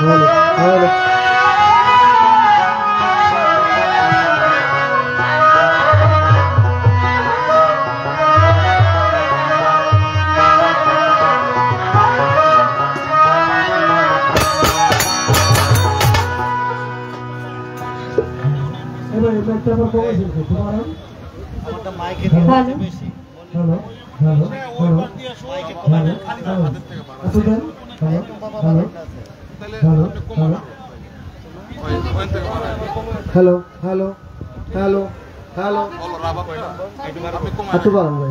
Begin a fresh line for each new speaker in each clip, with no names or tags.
Hello, hello, hello, hello.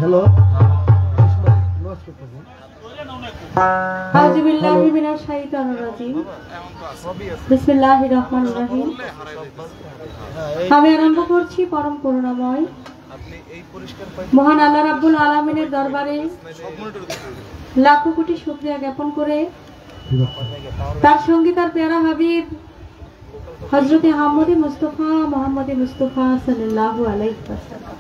Hello.
আউযুবিল্লাহি মিনাশ শাইতানির রাজিম। বিসমিল্লাহির রহমানির রহিম। আমি আরম্ভ করছি পরম করুণাময় মহান আল্লাহ রাব্বুল আলামিনের দরবারে লাখো কোটি শুকরিয়া জ্ঞাপন করে তার সঙ্গে তার প্যারা হাবিব হযরত মুহাম্মদ মুস্তাফা সাল্লাল্লাহু আলাইহি ওয়াসাল্লাম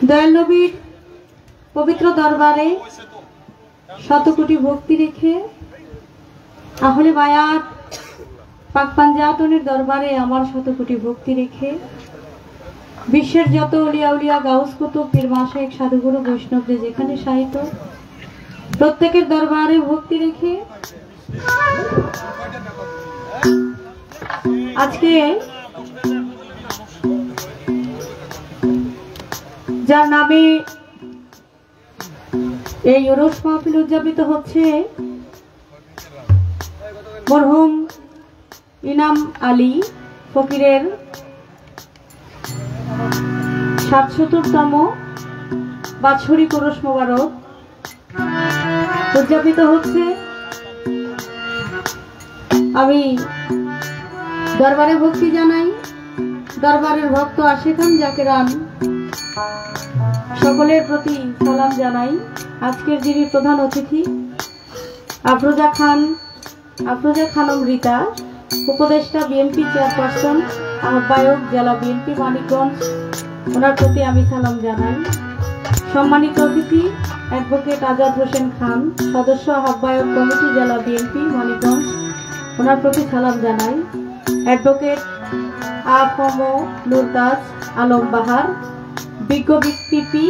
দয়াল নবীর পবিত্র দরবারে শত কোটি ভক্তি রেখে আহলে বায়াত পাক পাঞ্জাতনের দরবারে আমার শত কোটি ভক্তি রেখে বিশ্বের যত ওলিয়া উলিয়া গাউস কুতুব পীর মাশায়েখ সাধুগুরু বৈষ্ণবদের যেখানে সাহিত্য প্রত্যেকের দরবারে ভক্তি রেখে আজকে যার নামে এই উরুস মাহফিল উদযাপিত হচ্ছে মরহুম ইনাম আলী ফকিরের ৭৭তম বাৎসরিক উরুস মোবারক উদযাপিত হচ্ছে। আমি দরবারে ভক্তি জানাই, দরবারের ভক্ত আশিকান জাকেরান সকলের প্রতি সালাম জানাই। আজকের যিনি প্রধান অতিথি আফরোজা খানম রীতা, উপদেষ্টা বিএনপি চেয়ারপারসন, আহ্বায়ক জেলা বিএনপি মানিকগঞ্জ, ওনার প্রতি আমি সালাম জানাই। সম্মানিত অতিথি অ্যাডভোকেট আজাদ হোসেন খান, সদস্য আহ্বায়ক কমিটি জেলা বিএনপি মানিকগঞ্জ, ওনার প্রতি সালাম জানাই। অ্যাডভোকেট আফম নুরতাজ আলম বাহার, বিজ্ঞ পিপি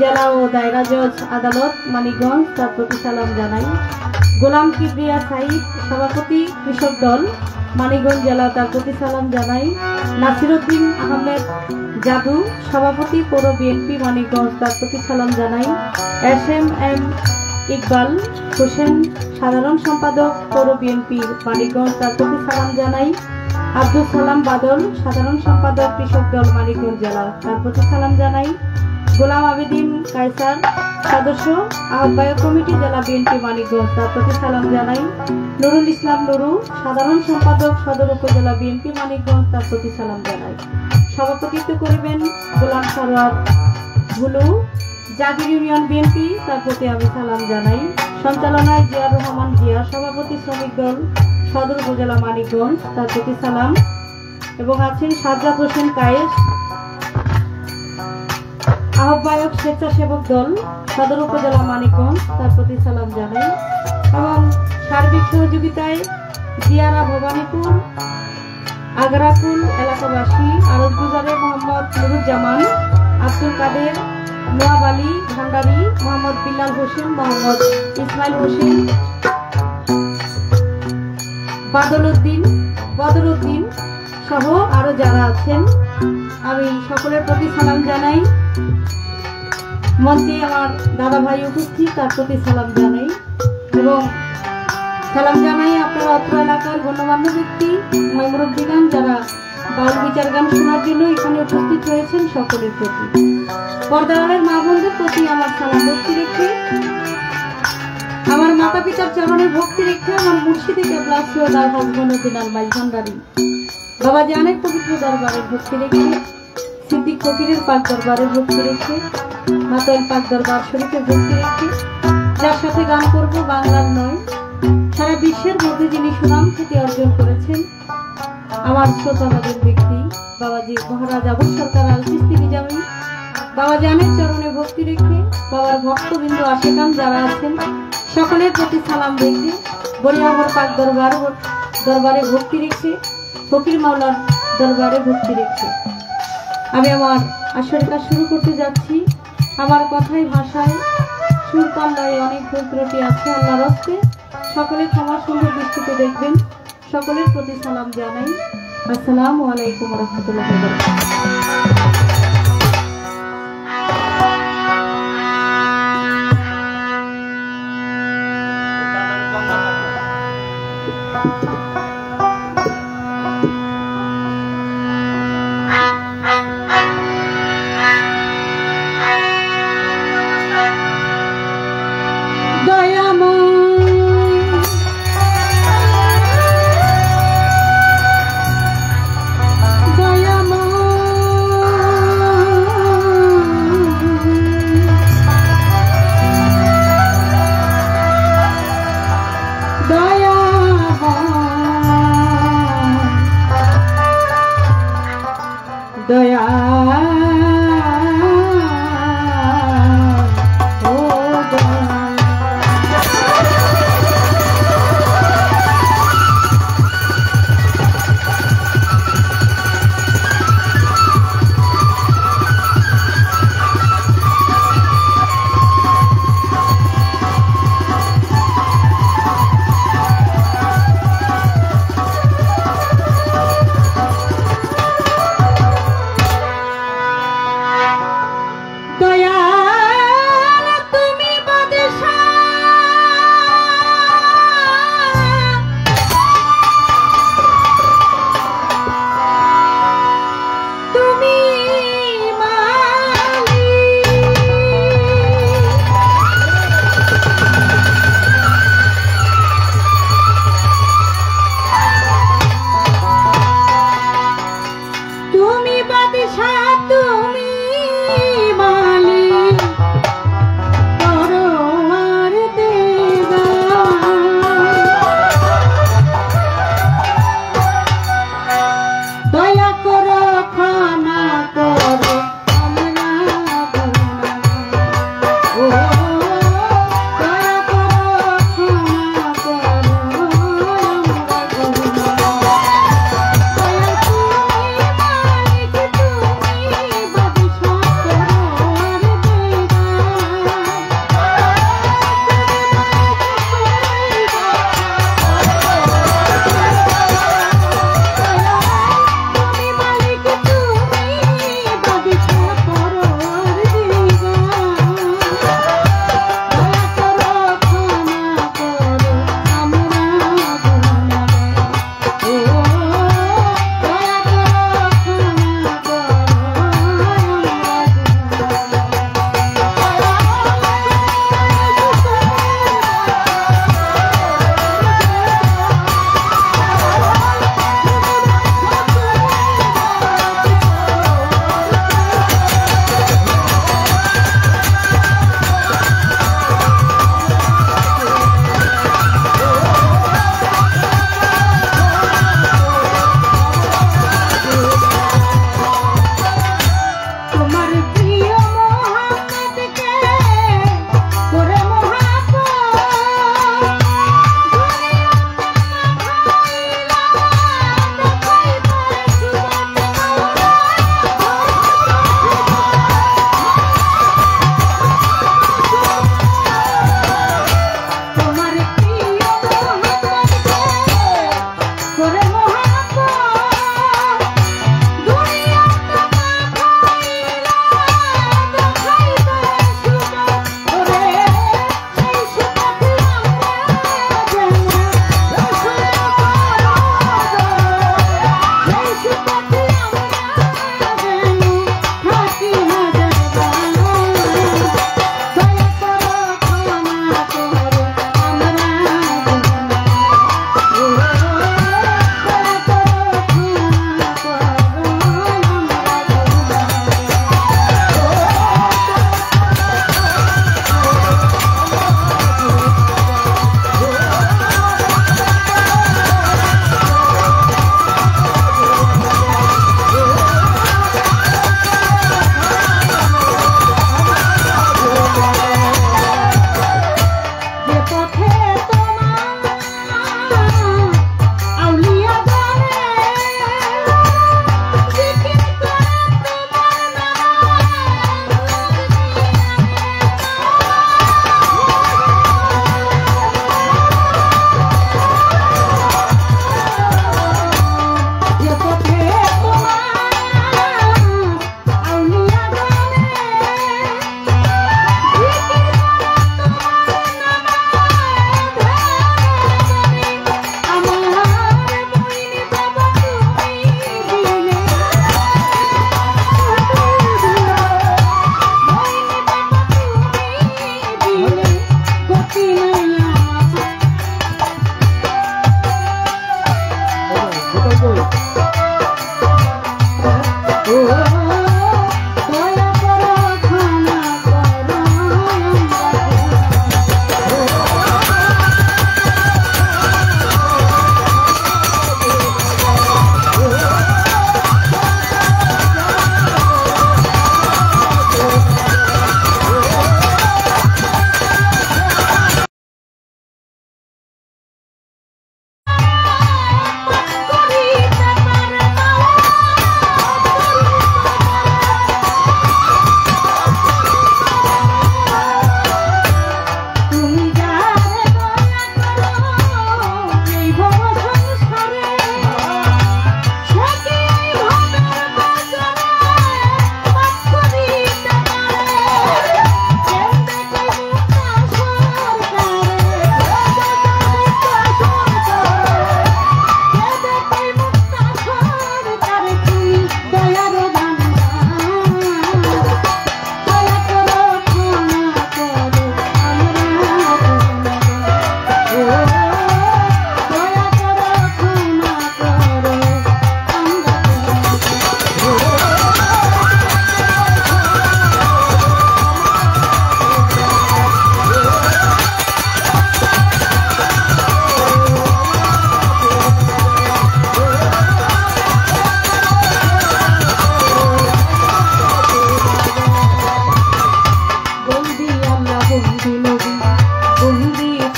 জেলা ও দায়রা জজ আদালত মানিকগঞ্জ, তার প্রতি সালাম জানাই। গোলাম কিবরিয়া সাইদ, সভাপতি কৃষক দল মানিকগঞ্জ জেলা, তার প্রতি সালাম জানাই। নাসিরউদ্দিন আহমেদ জাদু, সভাপতি পৌর বিএনপি মানিকগঞ্জ, তার প্রতি সালাম জানাই। এম ইকবাল হোসেন, সাধারণ সম্পাদক পৌর বিএনপি মানিকগঞ্জ, তার প্রতি সালাম জানাই। আব্দুল সালাম বাদল, সাধারণ সম্পাদক কৃষক দল মানিকগঞ্জ জেলা, তার প্রতি সালাম জানাই। গোলাম আবেদিন কায়সার, সদস্য আহ্বায়ক কমিটি জেলা বিএনপি মানিকগঞ্জ, তার প্রতি সালাম জানাই। নুরুল ইসলাম নুরু, সাধারণ সম্পাদক সদর উপজেলা বিএনপি মানিকগঞ্জ, তার প্রতি সালাম জানাই। সভাপতিত্ব করিবেন গোলাম সরোয়ার ভুলু, জাগির ইউনিয়ন বিএনপি, তার প্রতি আমি সালাম জানাই। সঞ্চালনায় জিয়ার রহমান জিয়া, সভাপতি শ্রমিক দল সদর উপজেলা মানিকগঞ্জ, তার প্রতি সালাম। এবং আছেন সাজ্জাদ হোসেন কায়েস, আহ্বায়ক স্বেচ্ছাসেবক দল সদর উপজেলা মানিকগঞ্জ, তার প্রতি সালাম জানাই। এবং সার্বিক সহযোগিতায় জিয়ারা ভবানীপুর আগ্রাকুল এলাকাবাসী, আরজগুজারে মোহাম্মদ নুরুজ্জামান, আব্দুল কাদের, নোয়াব আলী ভান্ডারী, মোহাম্মদ বিল্লাল হোসেন, মোহাম্মদ ইসমাইল হোসেন, বদরুদ্দিন সহ আরো যারা আছেন, আমি সকলের প্রতি সালাম জানাই। মঞ্চে আমার দাদা ভাই উপস্থিত, তার প্রতি সালাম জানাই। এবং সালাম জানাই আপনার অত্র এলাকার গণ্যমান্য ব্যক্তি মুরব্বিগান যারা বাউল বিচার গান শোনার জন্য এখানে উপস্থিত রয়েছেন সকলের প্রতি, পর্দারের মা বোনদের প্রতি আমার সালাম ভক্তি রেখে, আমার মাতা পিতার চরণে ভক্তি রেখে, আমার মুর্শিদে কেবলা সৈয়দ আলহাজ মঈনুদ্দিন আল মাইজ ভান্ডারী বাবা জানের পবিত্র দরবারে ভক্তি রেখে, সিদ্দিক ফকিরের পাক দরবারে ভক্তি রেখে, মাতাইল পাক দরবার শরীফে ভক্তি রেখে, যার সাথে গান করব বাংলার নয় সারা বিশ্বের মধ্যে যিনি সুনাম খ্যাতি অর্জন করেছেন, আমার শ্রোতাবাদের ব্যক্তি বাবাজি মহারাজ আবু সরকার আল চিশতি নিজামী, বাবা জানের চরণে ভক্তি রেখে, বাবার ভক্তবৃন্দ আশিকান যারা আছেন সকলের প্রতি সালাম রেখে বলি আমার পাক দরবারে ভক্তি রেখে, ফকির মাওলার দরবারে ভক্তি রেখে আমি আমার আসরের কাজ শুরু করতে যাচ্ছি। আমার কথায় ভাষায় সুর পাল্লায় অনেক ভুল ত্রুটি আছে, আল্লাহর হস্তে সকলে ক্ষমা সুন্দর দৃষ্টিতে দেখবেন। সকলের প্রতি সালাম জানাই। আসসালামু আলাইকুম ওয়া রাহমাতুল্লাহি ওয়া বারাকাতুহু। দয়া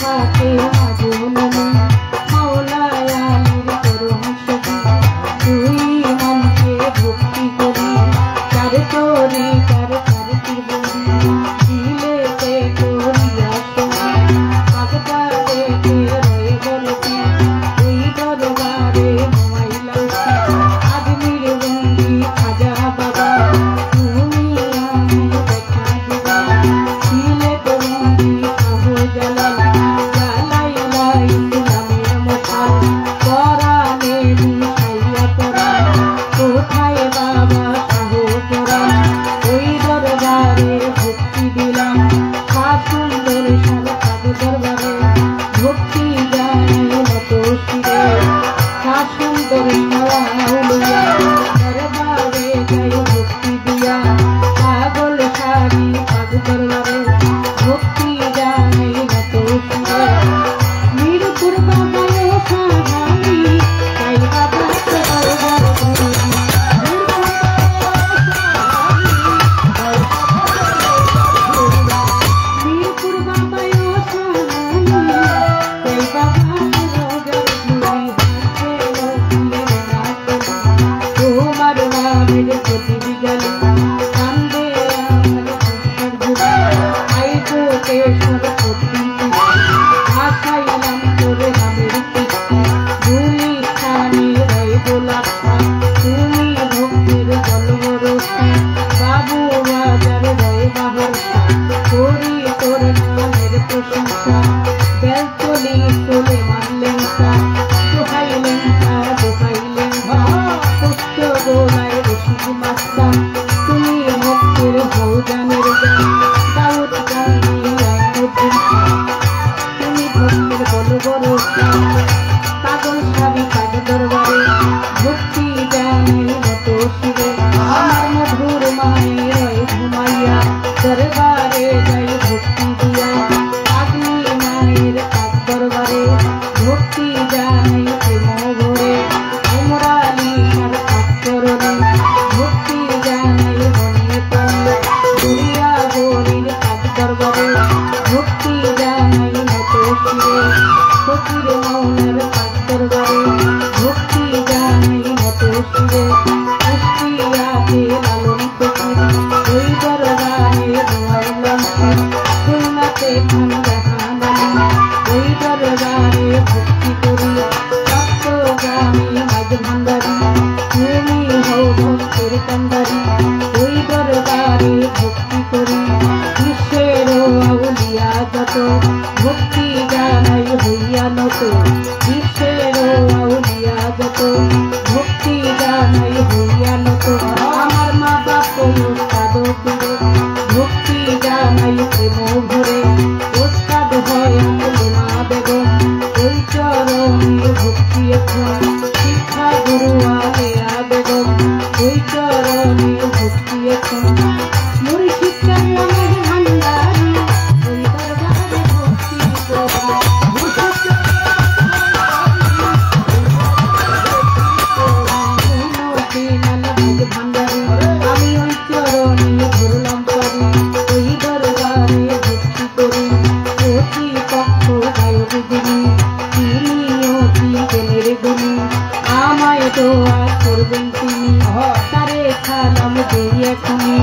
থাকে মাজুলনি মাওলায় আলীর করুণ ছবি তুই মনকে ভক্তি করি তার তোরি তার তার ত্রিভুবন দিলেতে করিয়া শোনা পাগটা দেখে রয়ে বলতি ওই দরবারে মোবাইলাম আদমির বন্দি খাজা বাবা তুমি আমি দেখা দিবা দিলে তো বন্দি শাহজালাল জালাইলা ইসলামের মশাল পরাণে মিশাইয়া পরা কোথায় বাবা শাহপরাণ ওই দরবারে ভক্তি দিলাম সুন্দর সারকাব দরবারে ভক্তি জানি মত শিরে সুন্দর সারাউলিয়া দরবারে যাই ভক্তি দিয়া পাগল শাড়ি পাগ দরবারে ভক্তি জানি মত শিরে মিরপুর বাবায় সাহাবি তাই বাবা দরবার মিরপুর বাবায় সাহাবি তাই বাবা তোমার নামের প্রতি বিজলি কান্দে আমার আইতো কেশর প্রতি আশাইলাম তোরে নামের কীর্তি ভুলি খানি রয় গোলাপা তুমি ভক্তির জলবরসী বাবু বাজার রয় বাহরসা করি তোর নামের প্রশংসা বেলতলি চলে মানলেন তা দোহাইলেন তা দোহাইলেন ভা পুষ্ট গোলায় রশিদ মাস্তা তুমি ভক্তের ভৌজানের গান দাউদ গানি আইনুদ্দিন তুমি ভক্তের বল বরসা পাগল সাবি পাগ দরবারে ভক্তি জানের মতো শিরে আমার মধুর মায়ের রয় ঘুমাইয়া দরবারে যাই ভক্তি দিয়া আগ্নি মায়ের পাগ দরবারে ভক্তি জানাই প্রেম ভরে উমরালি সার পাগ করণে ভক্তি জানাই মনে প্রাণে দুনিয়া গরির পাগ দরবারে ভক্তি জানাই মতো শিরে ফকির মৌলার পাগ দরবারে ভক্তি জানাই মতো শিরে কুষ্টিয়াতে লালন ফকির ওই দরবারে দোয়াইলাম খুলনাতে খান জাহানানি ওই দরবারে ভক্তি করি চট্টগ্রামে মাঝ ভান্ডারি তুমি হও ভক্তের কান্ডারি ওই দরবারে ভক্তি করি বিশ্বের আউলিয়া যত ভক্তি জানাই হইয়া নত বিশ্বের আউলিয়া যত ভক্তি জানাই হইয়া নত আমার মা বাপ ওস্তাদ দিলে ভক্তি জানাই প্রেম ভরে ওস্তাদ হয় মা বেগম ওই চরণে ভক্তি এখন শিক্ষা গুরু আলেয়া বেগম ওই চরণে ভক্তি এখন মুর্শিদ কালামের ভান্ডারি ওই দরবারে ভক্তি করি ভান্ডারি আমি ওই চরণে ঘুরলাম পারি ওই দরবারে ভক্তি করি অতি পক্ষ গায়ক গুণী তিনি অতি জ্ঞানের গুণী আমায় দোয়া করবেন তিনি তারে খালাম দেই এখনি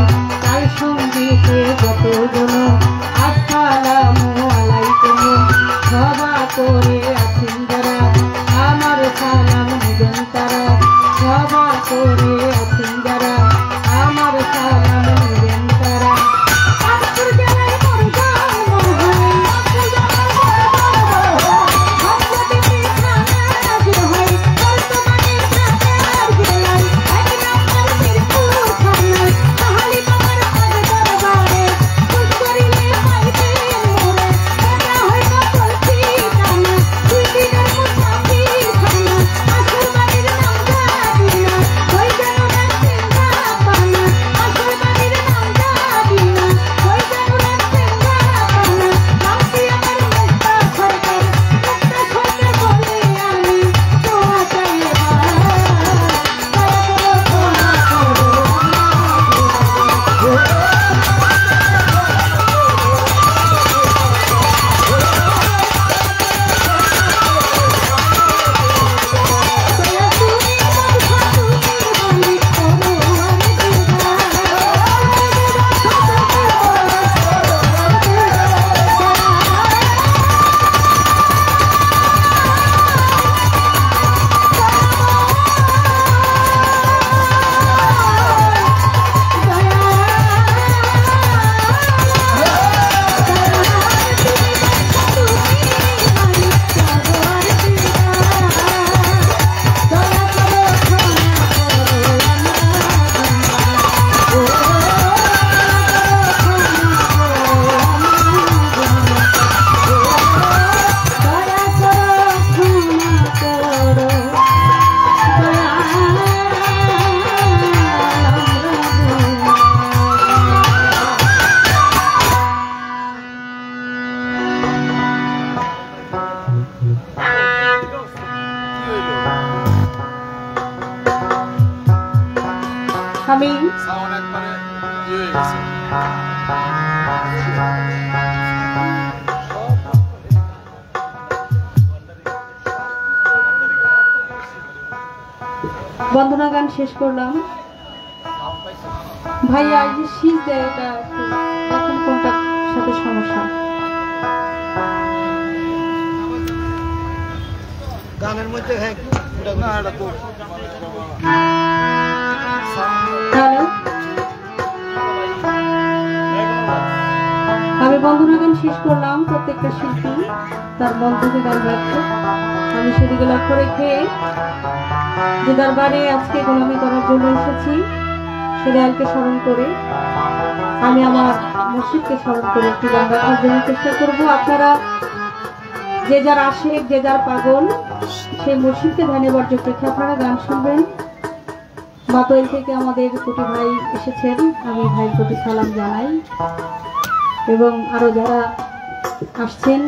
তার সঙ্গীতে যত জন আসসালামু আলাইকুম সভা করে আছেন যারা আমার সালাম দিবেন তারা সভা করে আছেন যারা আমার সালাম দিবেন তারা আমি বন্দনা গান শেষ করলাম। ভাইয়া এই যে শীত দেয় এটা এখন কোনটার সাথে সমস্যা?
গানের মধ্যে
আমি বন্দনা গান শেষ করলাম। প্রত্যেকটা শিল্পী তার মন থেকে গান রাখছে। আমি সেদিকে লক্ষ্য রেখে যে দরবারে আজকে গোলামি করার জন্য এসেছি সে দয়ালকে স্মরণ করে আমি আমার মসজিদকে স্মরণ করে একটি গান রাখার জন্য চেষ্টা করব। আপনারা যে যার আশেক যে যার পাগল সেই মসজিদকে ধ্যানে বর্জ্য রেখে আপনারা গান শুনবেন। বাতোয়াল থেকে আমাদের কোটি ভাই এসেছেন, আমি ভাইয়ের প্রতি সালাম জানাই এবং আরো যারা আসছেন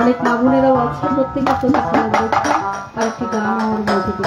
অনেক মা বোনেরাও আছে, প্রত্যেকের প্রতি সালাম রাখছি। আর একটি গান আমার মধ্যে দিতে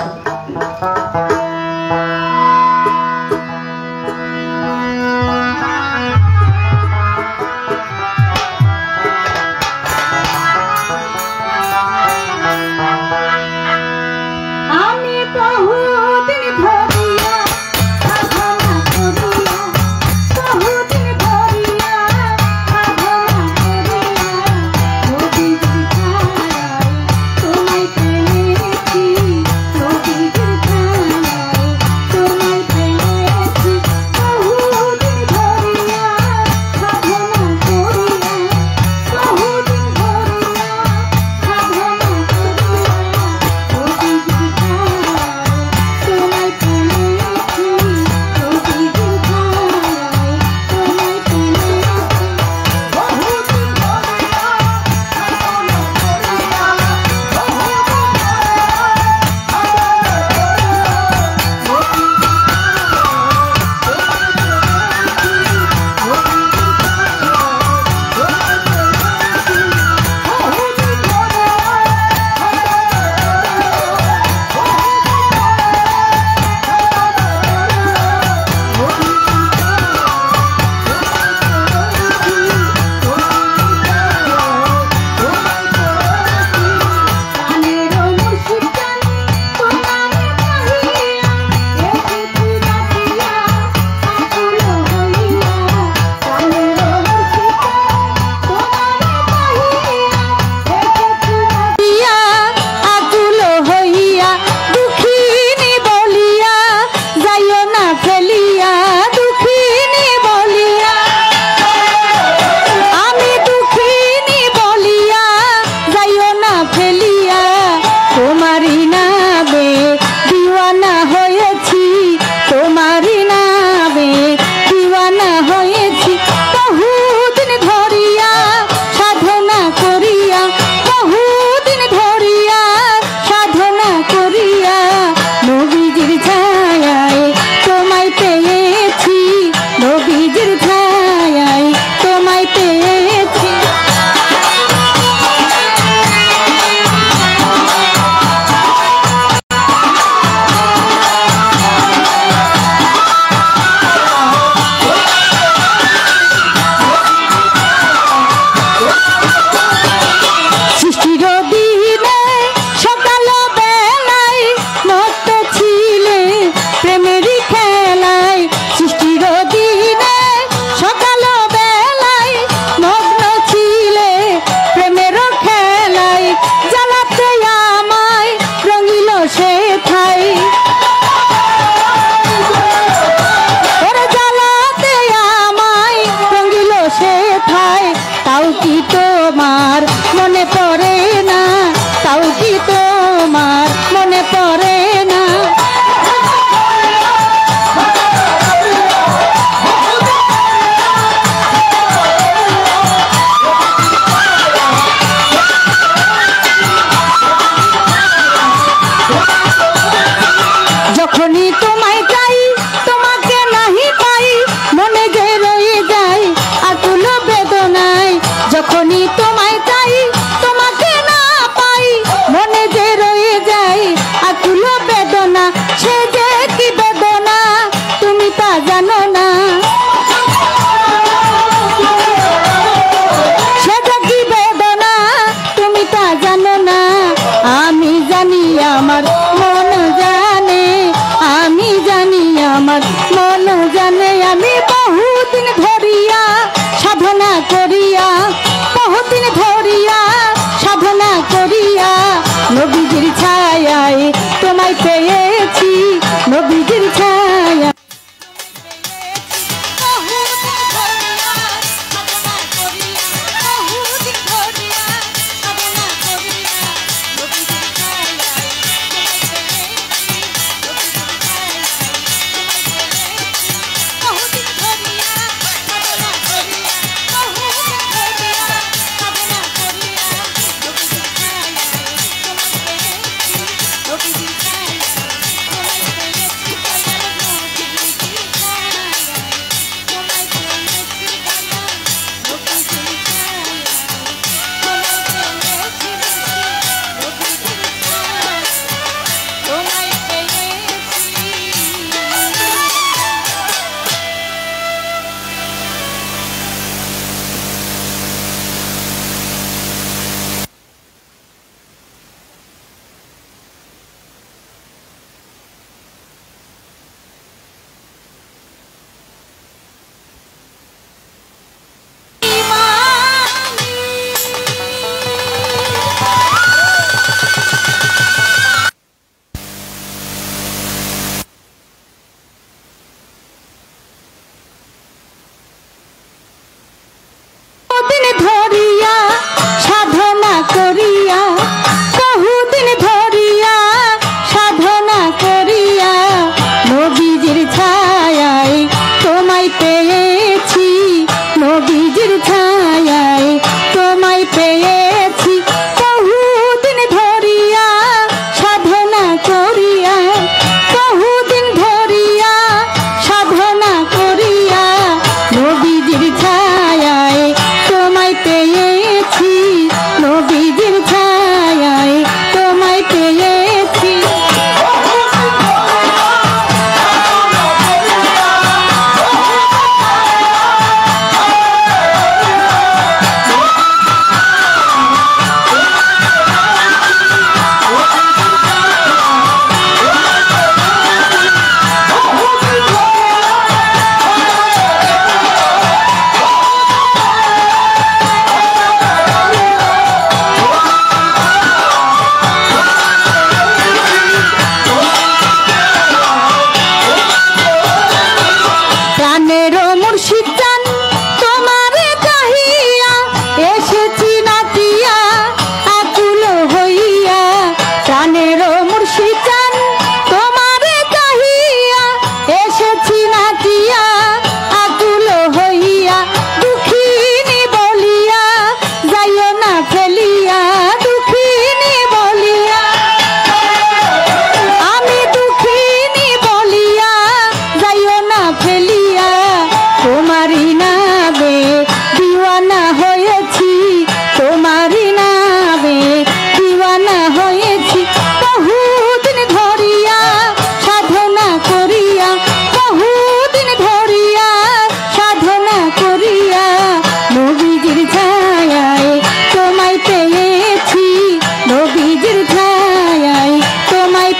নিজের ছায়ায় তোমায়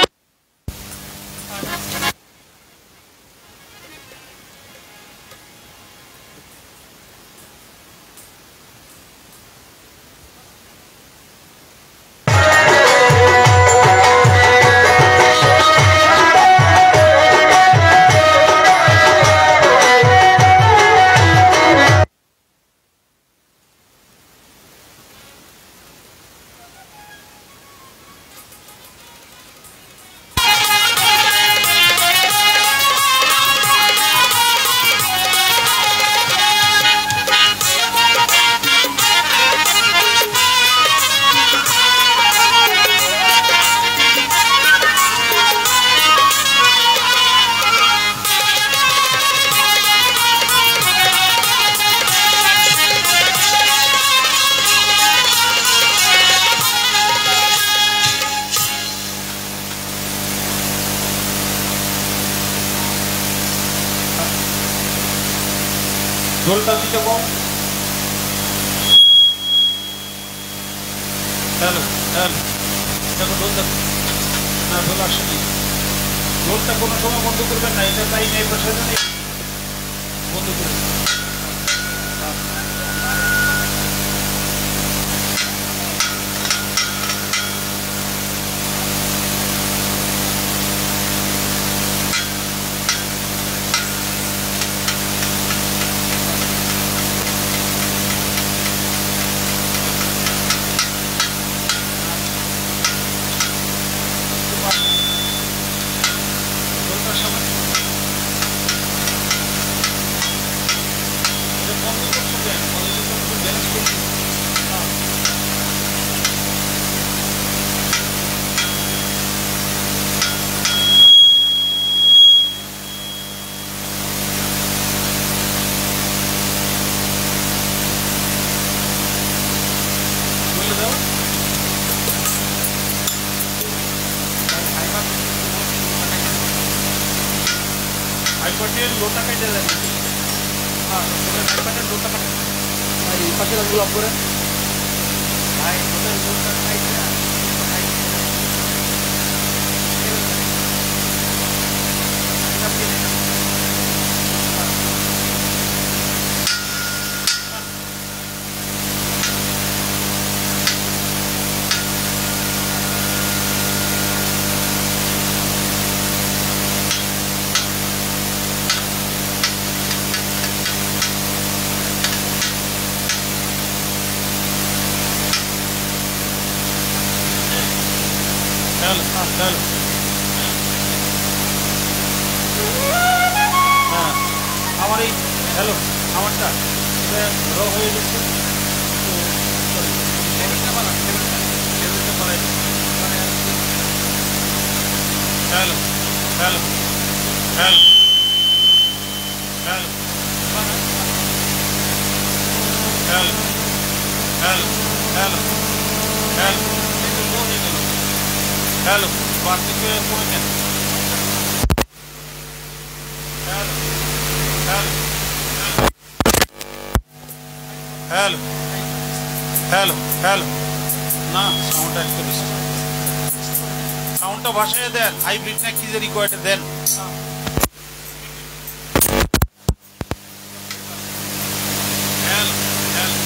ঢোলটা দিতে কম। হ্যালো হ্যালো দেখো ঢোল দেখো, না ঢোল আসেনি। ঢোলটা কোনো সময় বন্ধ করবেন না, এটা তাই নেই প্রসাদে নেই, বন্ধ করে ঢোলটার সামনে বন্ধ করবেন, ব্যালেন্স করবেন। বলে দাও হাইপাটের লোটা কেটে দেন। হ্যাঁ হাইপাটের লোটা কাটে এই পাশে গুলো অফ করে ভাই লোটের লোটা খাইছে না চলো চলো। হ্যাঁ আমার এই হ্যালো আমারটা এটা র হয়ে গেছে, hello hello hello hello hello hello hello hello hello বার্তিকে করে নেন। Hello hello hello hello hello না সাউন্ডটা একটু বেশি, সাউন্ডটা ভাষায় দেন, হাইব্রিড না কি যে রিকোয়ার্ডে দেন। হ্যালো হ্যালো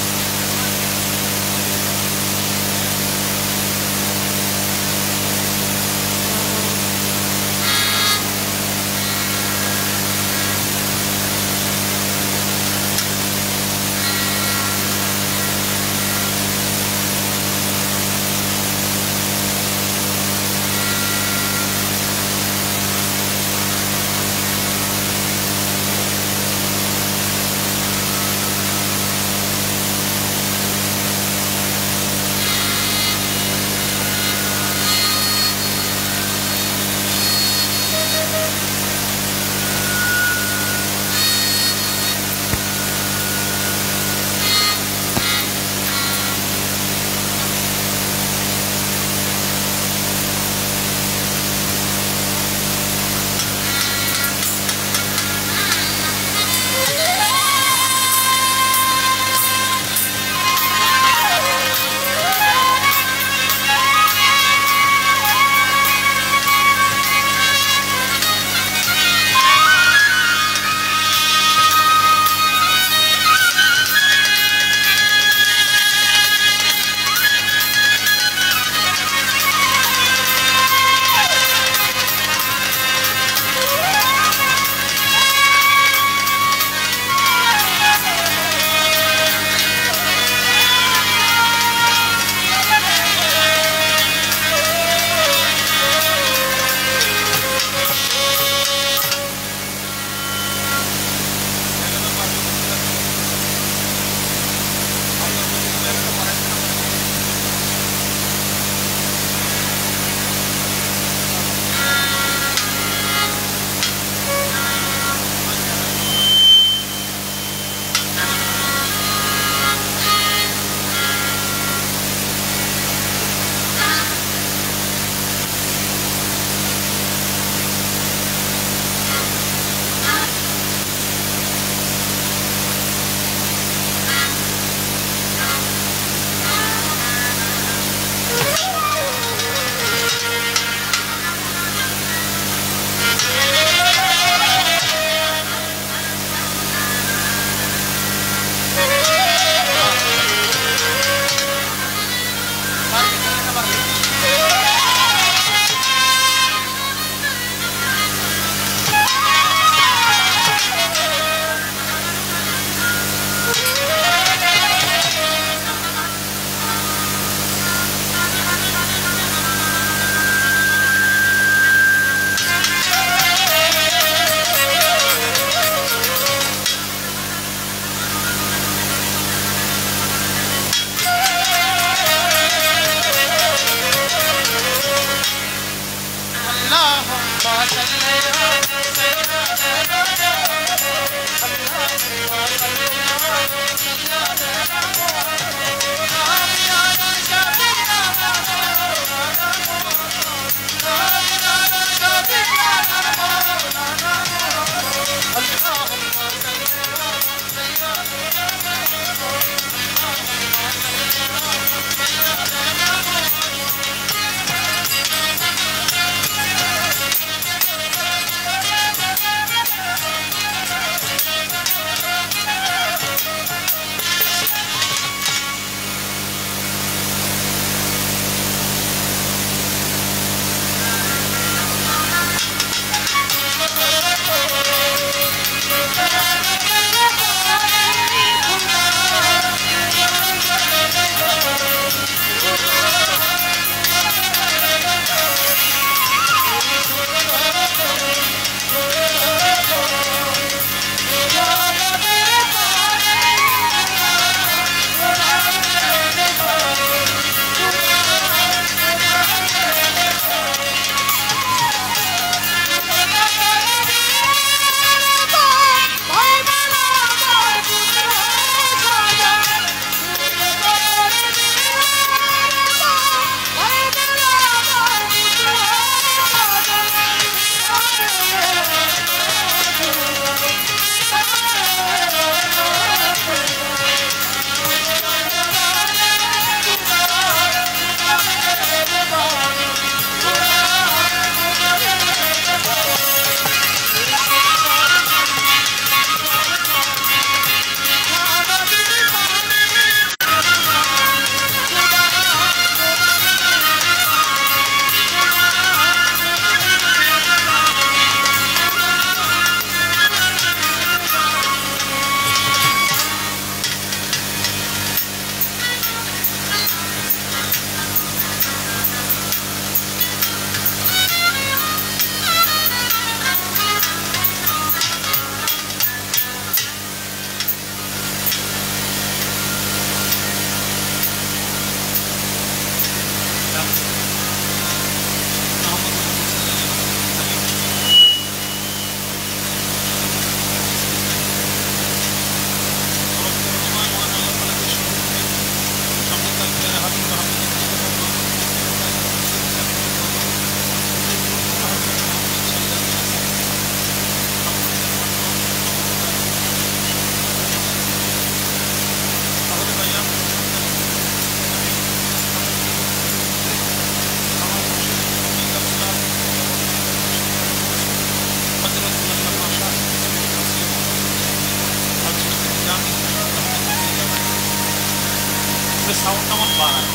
সাউন্ড আমার বাড়ায়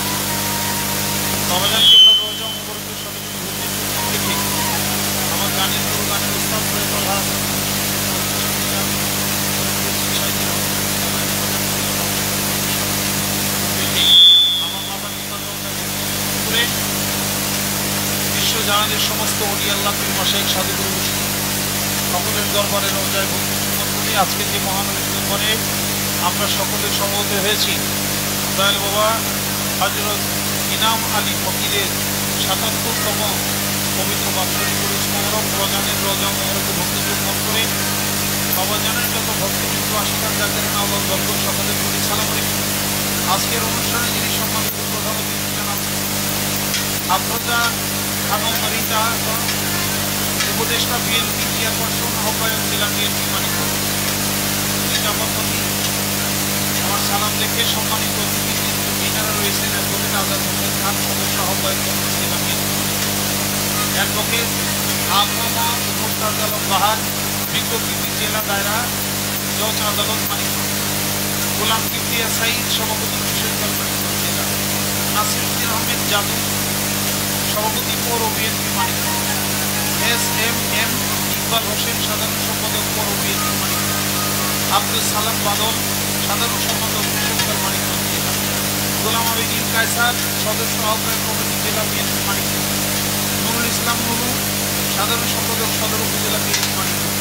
বাবাজান কেবল রোজা মুবারকের সাথে লিখে আমার গানের গুরু গানের উস্তাদ ফয়সাল হাসান আমার বাবা নিকটে বিশ্বজাহানের সমস্ত ওলি আল্লাহ পীর মাশায়েখ সাধুগুরু সকলের দরবারে রোজায় ভক্তি করে আজকে যে মহানবীর দরবারে আমরা সকলে সমবেত হয়েছি দয়াল বাবা হযরত ইনাম আলী ফকিরের ৭৭তম পবিত্র বাৎসরিক উরুস মোবারক বাবাজানের রোজা মোবারকে ভক্তিযোগ মন করে বাবাজানের যত ভক্তবৃন্দ আশীর্বাদ জাকেরিন আল্লাহ দরবার সকলের প্রতি সালাম রেখে আজকের অনুষ্ঠানে যিনি সম্মানিত প্রধান অতিথি জানান আফরোজা খানম রিতা উপদেষ্টা বিএনপি চেয়ারপারসন আহ্বায়ক জেলা বিএনপি মানিকগঞ্জ আমার সালাম রেখে সম্মানিত অতিথি যারা রয়েছেন অ্যাডভোকেট আজাদ হোসেন খান সদস্য আহ্বায়ক জেলা বিএনপি অ্যাডভোকেট আল্লামা মুস্তাদ আলম বাহার বিজ্ঞপ্তি জেলা দায়রা জজ আদালত মানিকগঞ্জ গোলাম কিবরিয়া সাঈদ সভাপতি কিশোরগঞ্জ মানিকগঞ্জ জেলা নাসিরউদ্দিন আহমেদ জাদু সভাপতি পৌর বিএনপি মানিকগঞ্জ এস.এম.এম. ইকবাল হোসেন সাধারণ সম্পাদক পৌর বিএনপি মানিকগঞ্জ আব্দুল সালাম বাদল সাধারণ সম্পাদক কিশোরগঞ্জ মানিকগঞ্জ জেলা গোলাম আবেদিন কায়সার সদস্য আহ্বায়ক কমিটি জেলা বিএনপি মানিকগঞ্জ নুরুল ইসলাম নুরু সাধারণ সম্পাদক সদর উপজেলা বিএনপি মানিকগঞ্জ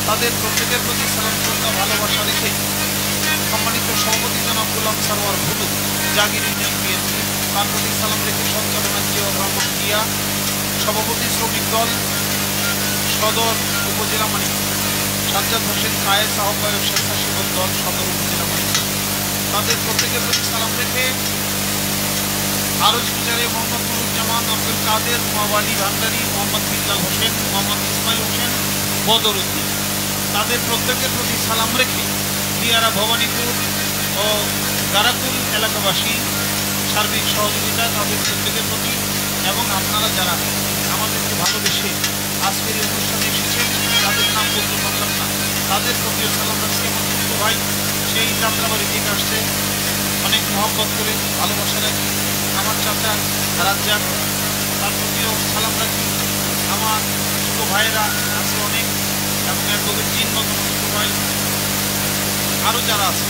তাদের প্রত্যেকের প্রতি সালাম শ্রদ্ধা ভালোবাসা রেখে সম্মানিত সভাপতি জনাব গোলাম সারোয়ার ভুলু জাগির ইউনিয়ন বিএনপি তার প্রতি সালাম রেখে সঞ্চালনা জিয়াউর রহমান জিয়া সভাপতি শ্রমিক দল সদর উপজেলা মানিকগঞ্জ, সাজ্জাদ হোসেন কায়েস আহ্বায়ক স্বেচ্ছাসেবক দল সদর উপজেলা মানিকগঞ্জ। তাদের প্রত্যেকের প্রতি সালাম রেখে আরজ বিচারে মোহাম্মদ নুরুজ্জামান, আব্দুল কাদের, নোয়াবালি ভান্ডারি, মোহাম্মদ বিল্লাল হোসেন, মোহাম্মদ ইসমাইল হোসেন, বদরউদ্দিন, তাদের প্রত্যেকের প্রতি সালাম রেখে দিয়ারা ভবানীপুর ও গারাকুল এলাকাবাসী সার্বিক সহযোগিতা তাদের প্রত্যেকের প্রতি, এবং আপনারা যারা আমাদেরকে ভালোবেসে আজকের এই অনুষ্ঠানে এসেছেন তাদের নাম বলতে পারলাম না, তাদের প্রতিও সালাম রাখছি। আমার ছোট্ট ভাই সেই যাত্রাবাড়ি থেকে আসছে, অনেক মহব্বত করে ভালোবাসা রাখি। আমার চাচা রাজ্জাক, তার প্রতিও সালাম রাখি। আমার ছোটো ভাইয়েরা আছে অনেক, এবং অ্যাডভোকেট জিন মতন ছোটো ভাই আরও যারা আছে,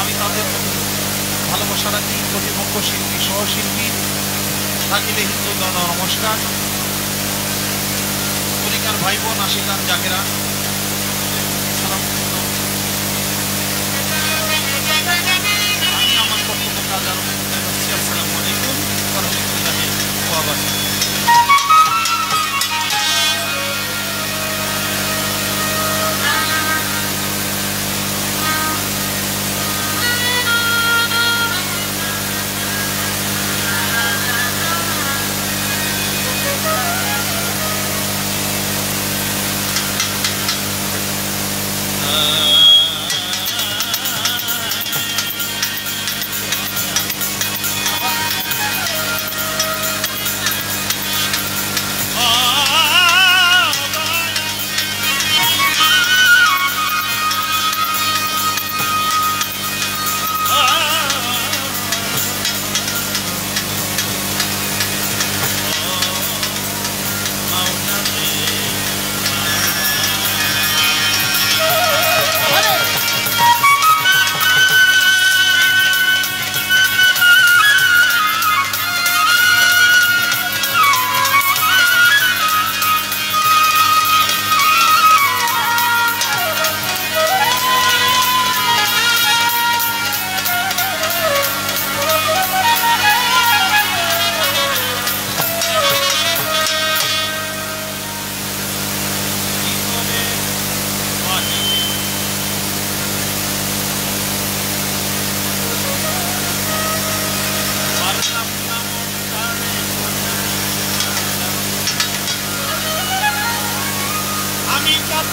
আমি তাদের প্রতি ভালোবাসা রাখি। প্রতিপক্ষ শিল্পী সহশিল্পী থাকিলে হিন্দু দাদা নমস্কার। পরিকার ভাই বোন আশিকান জাকেরা সালাম। আমি আমার বক্তব্য কাজ আরো করছি। আসসালামু আলাইকুম ওয়া রাহমাতুল্লাহি ওয়া বারাকাতুহু।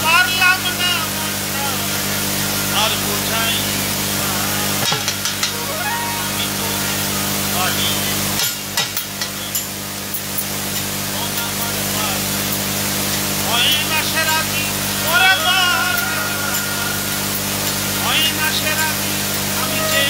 পারলাম না আর বোঝাই হয় না সেরাতি ওরে হয় না সেরাতি আমি যে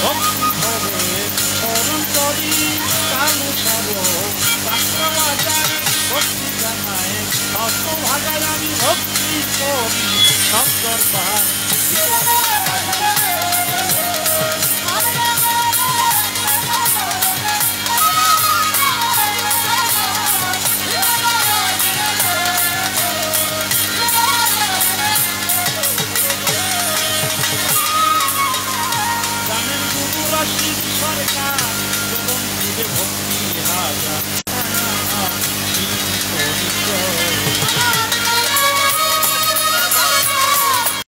ভক্তি ভরে স্মরণ করি কালু সারো বাজার ভক্তি জানায় শত ভাগায় আমি ভক্তি করি শঙ্কর পার সরকার ভক্তি রাজা